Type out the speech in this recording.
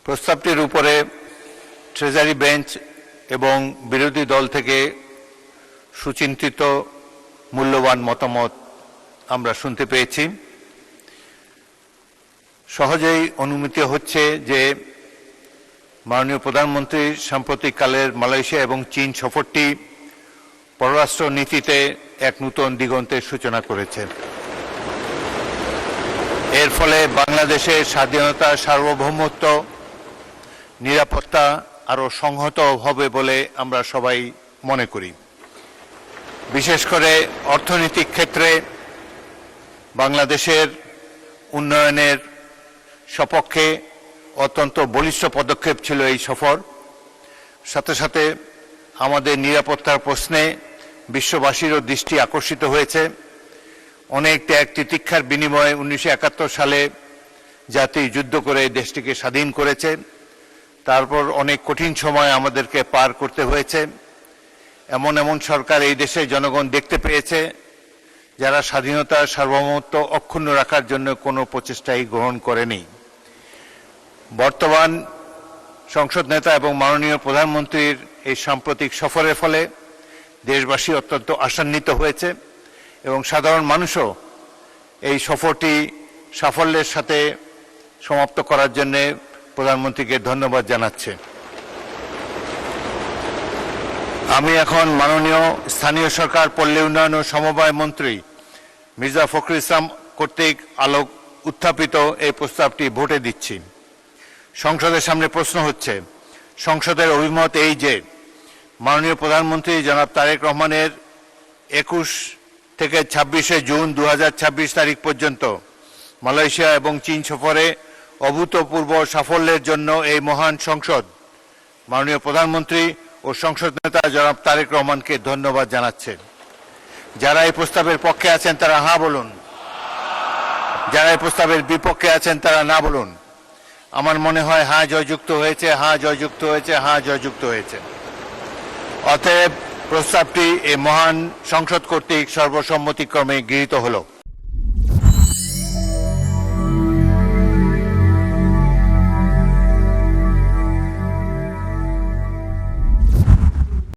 প্রস্তাবটির উপরে treasury bench এবং বিরোধী দল থেকে সুচিন্তিত মূল্যবান মতামত আমরা শুনতে পেয়েছি। সহজেই অনুমিত হচ্ছে যে মাননীয় প্রধানমন্ত্রীর সাম্প্রতিককালের মালয়েশিয়া এবং চীন সফরটি পররাষ্ট্র নীতিতে এক নতুন দিগন্তের সূচনা করেছে। এর ফলে বাংলাদেশের স্বাধীনতা, সার্বভৌমত্ব, নিরাপত্তা আরও সংহত হবে বলে আমরা সবাই মনে করি। বিশেষ করে অর্থনৈতিক ক্ষেত্রে বাংলাদেশের উন্নয়নের সপক্ষে অত্যন্ত বলিষ্ঠ পদক্ষেপ ছিল এই সফর। সাথে সাথে আমাদের নিরাপত্তার প্রশ্নে বিশ্ববাসীরও দৃষ্টি আকর্ষিত হয়েছে। অনেক ত্যাগ তিতিক্ষার বিনিময়ে 1971 সালে জাতি যুদ্ধ করে দেশটিকে স্বাধীন করেছে। তারপর অনেক কঠিন সময় আমাদেরকে পার করতে হয়েছে। এমন এমন সরকার এই দেশে জনগণ দেখতে পেয়েছে যারা স্বাধীনতা, সার্বভৌমত্ব অক্ষুণ্ণ রাখার জন্য কোনো প্রচেষ্টাই গ্রহণ করেনি। বর্তমান সংসদ নেতা এবং মাননীয় প্রধানমন্ত্রীর এই সাম্প্রতিক সফরের ফলে দেশবাসী অত্যন্ত আশান্বিত হয়েছে এবং সাধারণ মানুষও এই সফরটি সাফল্যের সাথে সমাপ্ত করার জন্য প্রধানমন্ত্রীকে ধন্যবাদ জানাচ্ছে। আমি এখন মাননীয় স্থানীয় সরকার, পল্লী উন্নয়ন ও সমবায় মন্ত্রী মির্জা ফখরুল ইসলাম কর্তৃক উত্থাপিত এই প্রস্তাবটি ভোটে দিচ্ছি। সংসদের সামনে প্রশ্ন হচ্ছে, সংসদের অভিমত এই যে মাননীয় প্রধানমন্ত্রী জনাব তারেক রহমানের 21 থেকে 26 জুন 2026 তারিখ পর্যন্ত মালয়েশিয়া এবং চীন সফরে অভূতপূর্ব সাফল্যের জন্য এই মহান সংসদ মাননীয় প্রধানমন্ত্রী ও সংসদ নেতা জনাব তারেক রহমানকে ধন্যবাদ জানাচ্ছে। যারা এই প্রস্তাবের পক্ষে আছেন তারা হ্যাঁ বলুন, যারা এই প্রস্তাবের বিপক্ষে আছেন তারা না বলুন। আমার মনে হয় হ্যাঁ জয়যুক্ত হয়েছে, হ্যাঁ জয়যুক্ত হয়েছে, হ্যাঁ জয়যুক্ত হয়েছে। অতএব প্রস্তাবটি এই মহান সংসদ কর্তৃক সর্বসম্মতিক্রমে গৃহীত হলো।